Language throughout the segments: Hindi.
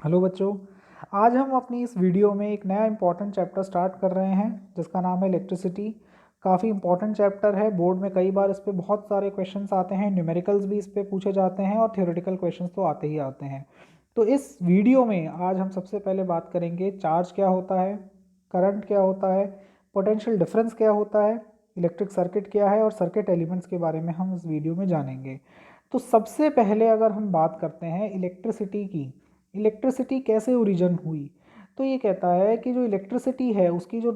हेलो बच्चों। आज हम अपनी इस वीडियो में एक नया इंपॉर्टेंट चैप्टर स्टार्ट कर रहे हैं जिसका नाम है इलेक्ट्रिसिटी। काफ़ी इंपॉर्टेंट चैप्टर है, बोर्ड में कई बार इस पे बहुत सारे क्वेश्चंस आते हैं, न्यूमेरिकल्स भी इस पे पूछे जाते हैं और थ्योरेटिकल क्वेश्चंस तो आते ही आते हैं। तो इस वीडियो में आज हम सबसे पहले बात करेंगे चार्ज क्या होता है, करंट क्या होता है, पोटेंशियल डिफरेंस क्या होता है, इलेक्ट्रिक सर्किट क्या है और सर्किट एलिमेंट्स के बारे में हम इस वीडियो में जानेंगे। तो सबसे पहले अगर हम बात करते हैं इलेक्ट्रिसिटी की, इलेक्ट्रिसिटी कैसे ओरिजिन हुई, तो ये कहता है कि जो इलेक्ट्रिसिटी है उसकी जो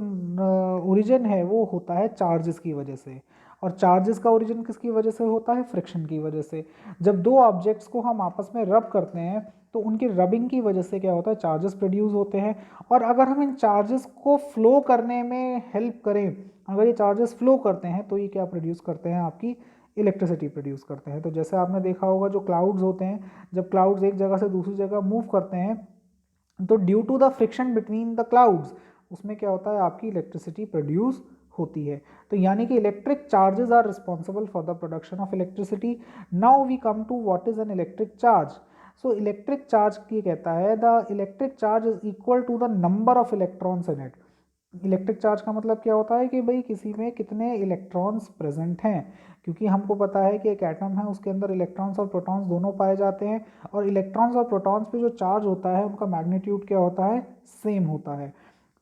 ओरिजिन है वो होता है चार्जेस की वजह से। और चार्जेस का ओरिजिन किसकी वजह से होता है? फ्रिक्शन की वजह से। जब दो ऑब्जेक्ट्स को हम आपस में रब करते हैं तो उनकी रबिंग की वजह से क्या होता है? चार्जेस प्रोड्यूस होते हैं। और अगर हम इन चार्जेस को फ्लो करने में हेल्प करें, अगर ये चार्जेस फ्लो करते हैं तो ये क्या प्रोड्यूस करते हैं? आपकी इलेक्ट्रिसिटी प्रोड्यूस करते हैं। तो जैसे आपने देखा होगा जो क्लाउड्स होते हैं, जब क्लाउड्स एक जगह से दूसरी जगह मूव करते हैं तो due to the friction between the clouds उसमें क्या होता है? आपकी इलेक्ट्रिसिटी प्रोड्यूस होती है। तो यानी कि electric charges are responsible for the production of electricity. Now we come to what is an electric charge. So electric charge ये कहता है the electric charge is equal to the number of electrons in it. Electric charge का मतलब क्या होता है कि भाई किसी में कितने इलेक्ट्रॉन्स प्रेजेंट हैं, क्योंकि हमको पता है कि एक एटम है उसके अंदर इलेक्ट्रॉन्स और प्रोटॉन्स दोनों पाए जाते हैं और इलेक्ट्रॉन्स और प्रोटॉन्स पे जो चार्ज होता है उनका मैग्नीट्यूड क्या होता है? सेम होता है।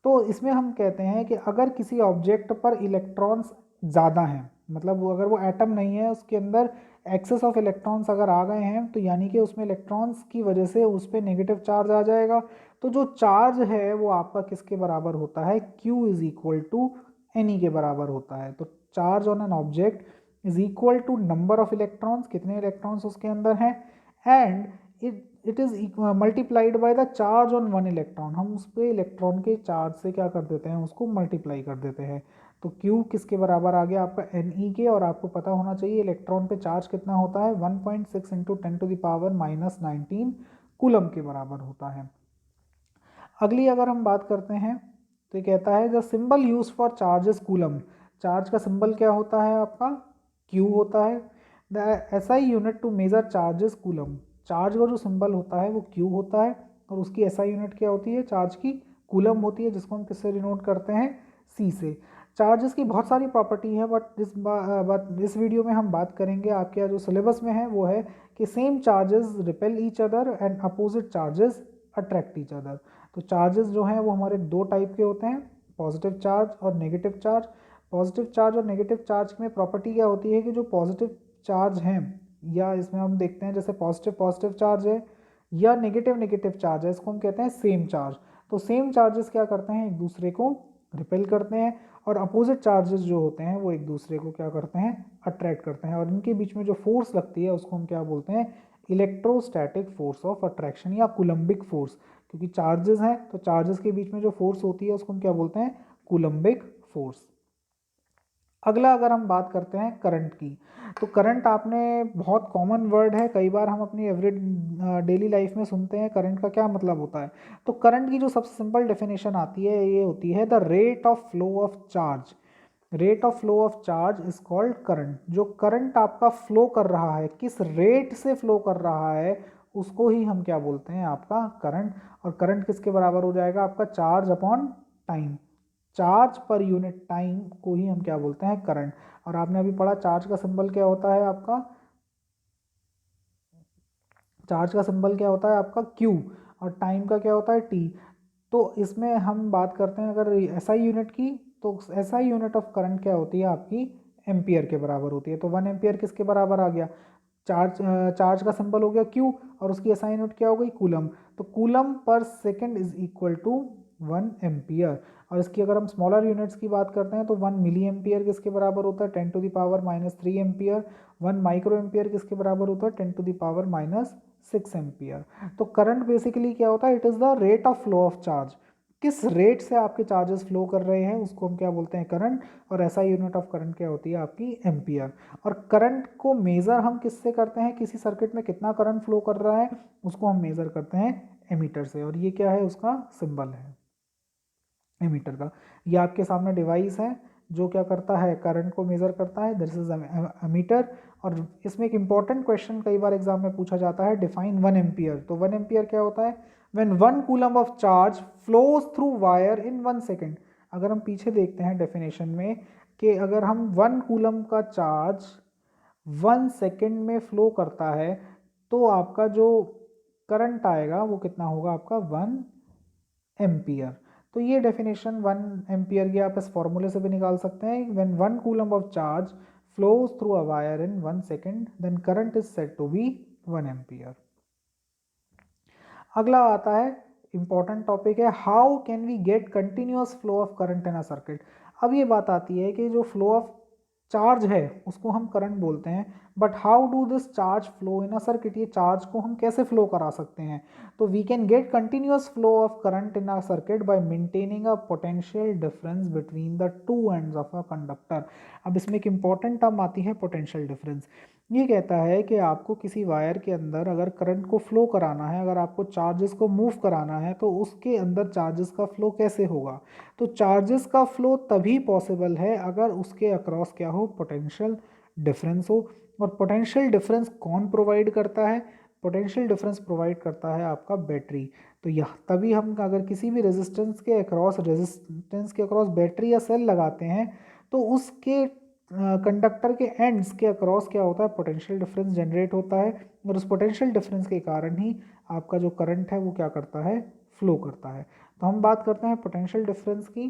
तो इसमें हम कहते हैं कि अगर किसी ऑब्जेक्ट पर इलेक्ट्रॉन्स ज़्यादा हैं, मतलब वो अगर वो एटम नहीं है उसके अंदर एक्सेस ऑफ इलेक्ट्रॉन्स अगर आ गए हैं तो यानी कि उसमें इलेक्ट्रॉन्स की वजह से उस पर नेगेटिव चार्ज आ जाएगा। तो जो चार्ज है वो आपका किसके बराबर होता है? Q is equal to N E बराबर होता है। तो charge on an object is equal to number of electrons, कितने इलेक्ट्रॉन्स उसके अंदर हैं, and it is multiplied by the charge on one electron. हम उस पर इलेक्ट्रॉन के चार्ज से क्या कर देते हैं? उसको मल्टीप्लाई कर देते हैं। तो Q किसके बराबर आ गया? आपका Ne के। और आपको पता होना चाहिए इलेक्ट्रॉन पे चार्ज कितना होता है? 1.6 इंटू 10⁻⁻19 कूलम के बराबर होता है। अगली अगर हम बात करते हैं तो ये कहता है the symbol use for charge is coulomb. Charge का सिंबल क्या होता है? आपका Q होता है। The SI unit to measure charge is coulomb. Charge का जो सिंबल होता है वो Q होता है और उसकी SI यूनिट क्या होती है? चार्ज की कूलम होती है, जिसको हम किससे डिनोट करते हैं? C से। चार्जेस की बहुत सारी प्रॉपर्टी है बट इस वीडियो में हम बात करेंगे, आपके जो सिलेबस में है वो है कि same charges repel each other and opposite charges attract each other. तो चार्जेस जो हैं वो हमारे दो टाइप के होते हैं, पॉजिटिव चार्ज और नेगेटिव चार्ज। पॉजिटिव चार्ज और नेगेटिव चार्ज में प्रॉपर्टी क्या होती है कि जो पॉजिटिव चार्ज हैं, या इसमें हम देखते हैं जैसे पॉजिटिव पॉजिटिव चार्ज है या नेगेटिव नेगेटिव चार्ज है, इसको हम कहते हैं सेम चार्ज। तो सेम चार्जेस क्या करते हैं? एक दूसरे को रिपेल करते हैं और अपोजिट चार्जेस जो होते हैं वो एक दूसरे को क्या करते हैं? अट्रैक्ट करते हैं। और इनके बीच में जो फोर्स लगती है उसको हम क्या बोलते हैं? इलेक्ट्रोस्टैटिक फोर्स ऑफ अट्रैक्शन या कूलम्बिक फोर्स। क्योंकि चार्जेस हैं तो चार्जेस के बीच में जो फोर्स होती है उसको हम क्या बोलते हैं? Coulombic force. अगला अगर हम बात करते हैं करंट की, तो करंट आपने बहुत कॉमन वर्ड है, कई बार हम अपनी एवरी डेली लाइफ में सुनते हैं करंट का क्या मतलब होता है। तो करंट की जो सबसे सिंपल डेफिनेशन आती है ये होती है the rate of flow of charge. Rate of flow of charge is called current. जो करंट आपका फ्लो कर रहा है, किस रेट से फ्लो कर रहा है, उसको ही हम क्या बोलते हैं? आपका करंट। और करंट किसके बराबर हो जाएगा? आपका charge upon time. Charge per unit time को ही हम क्या बोलते हैं? करंट। और आपने अभी पढ़ा चार्ज का सिंबल क्या होता है आपका? चार्ज का सिंबल क्या होता है आपका? Q। और टाइम का क्या होता है? T। तो इसमें हम बात करते हैं अगर SI यूनिट की, तो SI यूनिट ऑफ करंट क्या होती है आपकी? एम्पियर के बराबर होती है। तो 1 एम्पियर किसके बराबर आ गया? चार्ज का सिंबल हो गया Q और उसकी SI यूनिट क्या हो गई? कूलम। तो कूलम पर second is equal to 1 ampere. और इसकी अगर हम स्मॉलर यूनिट्स की बात करते हैं तो 1 मिली एम्पियर किसके बराबर होता है? 10⁻³ एम्पियर। 1 माइक्रो एम्पियर किसके बराबर होता है? 10⁻⁻6 एम्पियर। तो करंट बेसिकली क्या होता है? It is the rate of flow of charge. किस रेट से आपके चार्जेस फ्लो कर रहे हैं उसको हम क्या बोलते हैं? करंट। और ऐसा यूनिट ऑफ करंट क्या होती है आपकी? एम्पियर। और करंट को मेज़र हम किससे करते हैं? किसी सर्किट में कितना करंट फ्लो कर रहा है उसको हम मेज़र करते हैं एमीटर से। और ये क्या है? उसका सिंबल है एमीटर का। ये आपके सामने डिवाइस है जो क्या करता है? करंट को मेज़र करता है। This is ammeter. और इसमें एक इंपॉर्टेंट क्वेश्चन कई बार एग्जाम में पूछा जाता है, डिफाइन 1 एम्पियर। तो 1 एम्पियर क्या होता है? When 1 coulomb of charge flows through wire in 1 second. अगर हम पीछे देखते हैं डेफिनेशन में कि अगर हम 1 कूलम का चार्ज 1 सेकेंड में फ्लो करता है तो आपका जो करंट आएगा वो कितना होगा, आपका 1 एम्पियर। तो ये डेफिनेशन 1 एम्पियर की आप इस फॉर्मूले से भी निकाल सकते हैं। When 1 coulomb of charge flows through a wire in 1 second then current is said to be 1 ampere. अगला आता है इंपॉर्टेंट टॉपिक है, how can we get continuous flow of current in a circuit. अब ये बात आती है कि जो फ्लो ऑफ चार्ज है उसको हम करंट बोलते हैं, but how do this charge flow in a circuit, ये चार्ज को हम कैसे फ्लो करा सकते हैं। तो we can get continuous flow of current in a circuit by maintaining a potential difference between the two ends of a conductor. अब इसमें एक इंपॉर्टेंट टर्म आती है पोटेंशियल डिफरेंस। ये कहता है कि आपको किसी वायर के अंदर अगर करंट को फ्लो कराना है, अगर आपको चार्जेस को मूव कराना है तो उसके अंदर चार्जेस का फ्लो कैसे होगा। तो चार्जेस का फ्लो तभी पॉसिबल है अगर उसके अक्रॉस क्या हो, पोटेंशियल डिफरेंस हो। और पोटेंशियल डिफरेंस कौन प्रोवाइड करता है, पोटेंशियल डिफरेंस प्रोवाइड करता है आपका बैटरी। तो यह तभी हम अगर किसी भी रेजिस्टेंस के अक्रॉस बैटरी या सेल लगाते हैं तो उसके कंडक्टर के एंड्स के अक्रॉस क्या होता है, पोटेंशियल डिफरेंस जनरेट होता है, और उस पोटेंशियल डिफरेंस के कारण ही आपका जो करंट है वो क्या करता है, फ्लो करता है। तो हम बात करते हैं पोटेंशियल डिफरेंस की।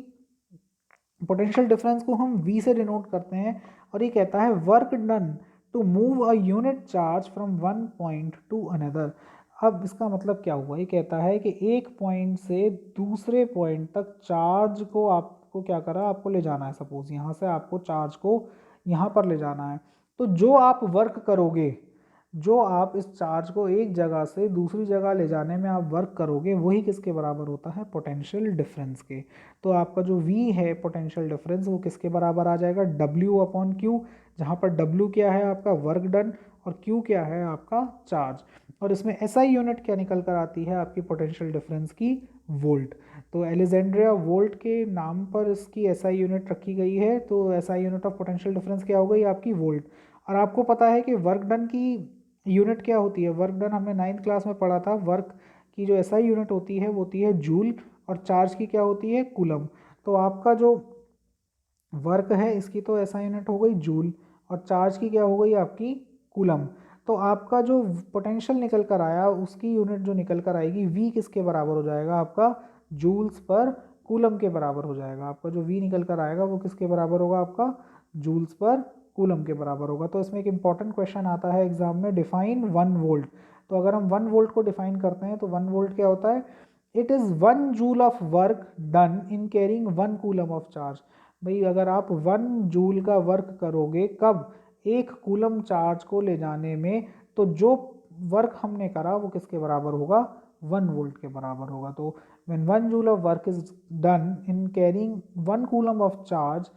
पोटेंशियल डिफरेंस को हम V से डिनोट करते हैं, और ये कहता है work done to move a unit charge from one point to another. अब इसका मतलब क्या हुआ, ये कहता है कि एक पॉइंट से दूसरे पॉइंट तक चार्ज को आपको क्या करा, आपको ले जाना है। सपोज यहाँ से आपको चार्ज को यहाँ पर ले जाना है, तो जो आप वर्क करोगे, जो आप इस चार्ज को एक जगह से दूसरी जगह ले जाने में आप वर्क करोगे, वही किसके बराबर होता है, पोटेंशियल डिफरेंस के। तो आपका जो V है पोटेंशियल डिफरेंस वो किसके बराबर आ जाएगा, W अपॉन Q, जहाँ पर W क्या है आपका वर्क डन और Q क्या है आपका चार्ज। और इसमें SI यूनिट क्या निकल कर आती है आपकी पोटेंशियल डिफरेंस की, वोल्ट। तो एलेक्जेंड्रिया वोल्ट के नाम पर इसकी SI यूनिट रखी गई है। तो SI unit of potential difference क्या हो गई आपकी, वोल्ट। और आपको पता है कि वर्क डन की यूनिट क्या होती है, वर्क डन हमने 9th क्लास में पढ़ा था। वर्क की जो SI यूनिट होती है वो होती है जूल, और चार्ज की क्या होती है, कूलम। तो आपका जो वर्क है इसकी तो SI यूनिट हो गई जूल, और चार्ज की क्या हो गई आपकी, कूलम। तो आपका जो पोटेंशियल निकल कर आया उसकी यूनिट जो निकल कर आएगी V किसके बराबर हो जाएगा आपका, जूल्स पर कूलम के बराबर हो जाएगा। आपका जो V निकल कर आएगा वो किसके बराबर होगा, आपका जूल्स पर कूलम के बराबर होगा। तो इसमें एक इंपॉर्टेंट क्वेश्चन आता है एग्जाम में, डिफाइन 1 वोल्ट। तो अगर हम 1 वोल्ट को डिफाइन करते हैं तो 1 वोल्ट क्या होता है, it is 1 joule of work done in carrying 1 coulomb of charge. भाई अगर आप 1 जूल का वर्क करोगे कब, एक कूलम चार्ज को ले जाने में, तो जो वर्क हमने करा वो किसके बराबर होगा, 1 वोल्ट के बराबर होगा। तो when 1 joule of work is done in carrying 1 coulomb of charge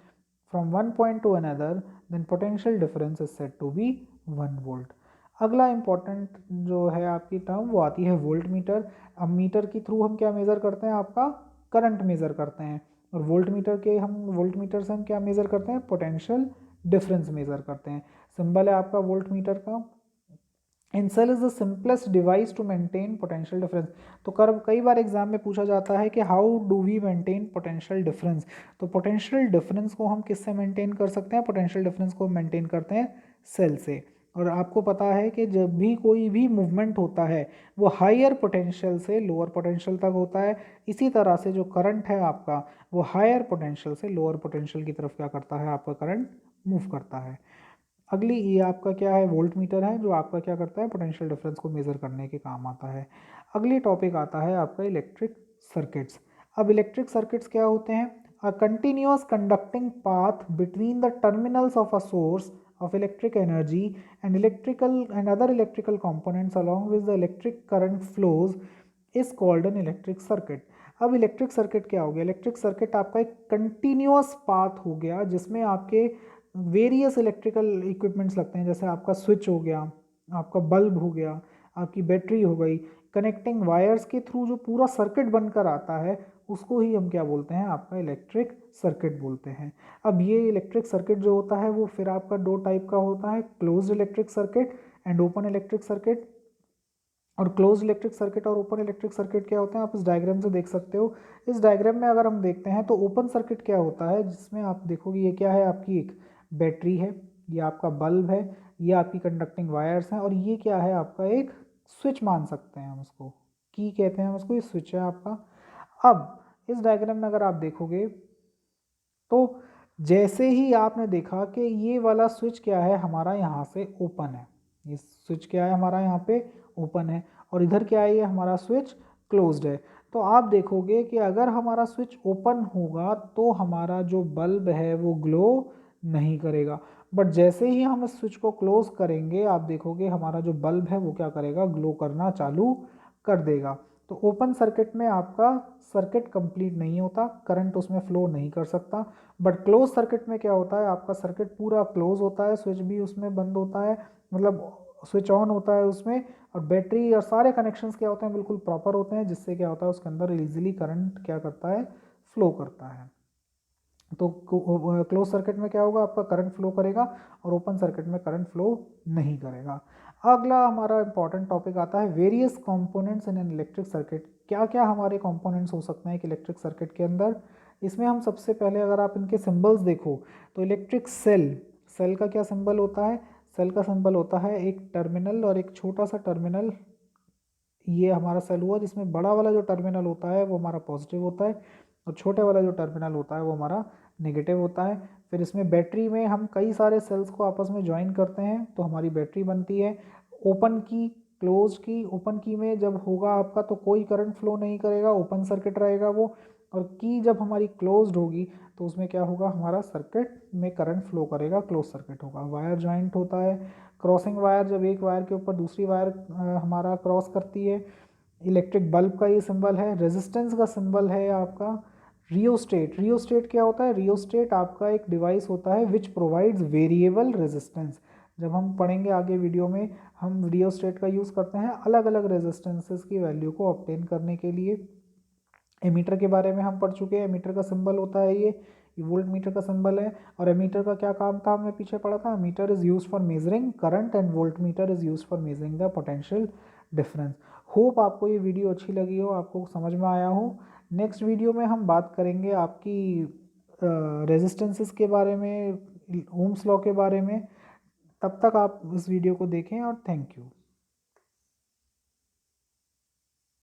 from one point to another, then potential difference is said to be 1 volt। अगला इंपॉर्टेंट जो है आपकी टर्म वो आती है वोल्ट मीटर। अब मीटर के थ्रू हम क्या मेज़र करते हैं, आपका करंट मेज़र करते हैं, और वोल्ट मीटर से हम क्या मेज़र करते हैं, पोटेंशियल डिफरेंस मेज़र करते हैं। सिंबल है आपका वोल्ट मीटर का। And cell is the simplest device to maintain potential difference. तो कई बार एग्जाम में पूछा जाता है कि how do we maintain potential difference. तो पोटेंशियल डिफरेंस को हम किससे मेंटेन कर सकते हैं, पोटेंशियल डिफरेंस को मेंटेन करते हैं सेल से। और आपको पता है कि जब भी कोई भी मूवमेंट होता है वो हायर पोटेंशियल से लोअर पोटेंशियल तक होता है। इसी तरह से जो करंट है आपका वो हायर पोटेंशियल से लोअर पोटेंशियल की तरफ क्या करता है, आपका करंट मूव करता है। अगली ये आपका क्या है, वोल्ट मीटर है, जो आपका क्या करता है, पोटेंशियल डिफरेंस को मेज़र करने के काम आता है। अगली टॉपिक आता है आपका इलेक्ट्रिक सर्किट्स। अब इलेक्ट्रिक सर्किट्स क्या होते हैं, a continuous conducting path between the terminals of a source of electric energy and other electrical components along with the electric current flows is called an electric circuit। अब इलेक्ट्रिक सर्किट क्या हो गया, इलेक्ट्रिक सर्किट आपका एक कंटिन्यूअस पाथ हो गया जिसमें आपके वेरियस इलेक्ट्रिकल इक्विपमेंट्स लगते हैं, जैसे आपका स्विच हो गया, आपका बल्ब हो गया, आपकी बैटरी हो गई। कनेक्टिंग वायर्स के थ्रू जो पूरा सर्किट बनकर आता है उसको ही हम क्या बोलते हैं, आपका इलेक्ट्रिक सर्किट बोलते हैं। अब ये इलेक्ट्रिक सर्किट जो होता है वो फिर आपका दो टाइप का होता है, closed electric circuit and open electric circuit. और क्लोज इलेक्ट्रिक सर्किट और ओपन इलेक्ट्रिक सर्किट क्या होते हैं, आप इस डायग्राम से देख सकते हो। इस डायग्राम में अगर हम देखते हैं तो ओपन सर्किट क्या होता है, जिसमें आप देखोगे ये क्या है, आपकी एक बैटरी है, ये आपका बल्ब है, ये आपकी कंडक्टिंग वायर्स हैं, और ये क्या है, आपका एक स्विच मान सकते हैं हम उसको, की कहते हैं हम उसको, ये स्विच है आपका। अब इस डायग्राम में अगर आप देखोगे तो जैसे ही आपने देखा कि ये वाला स्विच क्या है हमारा यहाँ से ओपन है, ये स्विच क्या है हमारा यहाँ पे ओपन है, और इधर क्या है, ये हमारा स्विच क्लोज्ड है। तो आप देखोगे कि अगर हमारा स्विच ओपन होगा तो हमारा जो बल्ब है वो ग्लो नहीं करेगा, बट जैसे ही हम इस स्विच को क्लोज करेंगे आप देखोगे हमारा जो बल्ब है वो क्या करेगा, ग्लो करना चालू कर देगा। तो ओपन सर्किट में आपका सर्किट कंप्लीट नहीं होता, करंट उसमें फ्लो नहीं कर सकता, बट क्लोज सर्किट में क्या होता है, आपका सर्किट पूरा क्लोज होता है, स्विच भी उसमें बंद होता है, मतलब स्विच ऑन होता है उसमें, और बैटरी और सारे कनेक्शंस क्या होते हैं, बिल्कुल प्रॉपर होते हैं, जिससे क्या होता है उसके अंदर इजीली करंट क्या करता है, फ्लो करता है। तो क्लोज सर्किट में क्या होगा, आपका करंट फ्लो करेगा, और ओपन सर्किट में करंट फ्लो नहीं करेगा। अगला हमारा इंपॉर्टेंट टॉपिक आता है various components in an electric circuit. क्या क्या हमारे कंपोनेंट्स हो सकते हैं एक इलेक्ट्रिक सर्किट के अंदर। इसमें हम सबसे पहले अगर आप इनके सिंबल्स देखो तो इलेक्ट्रिक सेल, सेल का क्या सिंबल होता है, सेल का सिंबल होता है एक टर्मिनल और एक छोटा सा टर्मिनल, ये हमारा सेल हुआ, जिसमें बड़ा वाला जो टर्मिनल होता है वो हमारा पॉजिटिव होता है, और छोटे वाला जो टर्मिनल होता है वो हमारा नेगेटिव होता है। फिर इसमें बैटरी में हम कई सारे सेल्स को आपस में ज्वाइन करते हैं तो हमारी बैटरी बनती है। ओपन की, क्लोज की, ओपन की में जब होगा आपका तो कोई करंट फ्लो नहीं करेगा, ओपन सर्किट रहेगा वो, और की जब हमारी क्लोज्ड होगी तो उसमें क्या होगा, हमारा सर्किट में करंट फ्लो करेगा, क्लोज सर्किट होगा। वायर ज्वाइंट होता है, क्रॉसिंग वायर, जब एक वायर के ऊपर दूसरी वायर हमारा क्रॉस करती है। इलेक्ट्रिक बल्ब का ये सिंबल है। रेजिस्टेंस का सिंबल है आपका रियोस्टेट। रियोस्टेट क्या होता है, रियोस्टेट आपका एक डिवाइस होता है विच प्रोवाइड्स वेरिएबल रेजिस्टेंस। जब हम पढ़ेंगे आगे वीडियो में, हम रियोस्टेट का यूज़ करते हैं अलग अलग रेजिस्टेंसेस की वैल्यू को ऑब्टेन करने के लिए। एमीटर के बारे में हम पढ़ चुके हैं, एमीटर का सिंबल होता है ये वोल्ट मीटर का सिंबल है। और एमीटर का क्या काम था, हमने पीछे पढ़ा था, meter is use for measuring current and volt meter is use for measuring the potential difference. Hope आपको ये वीडियो अच्छी लगी हो, आपको समझ में आया हो। नेक्स्ट वीडियो में हम बात करेंगे आपकी रेजिस्टेंसेस के बारे में, ओम्स लॉ के बारे में। तब तक आप इस वीडियो को देखें और थैंक यू।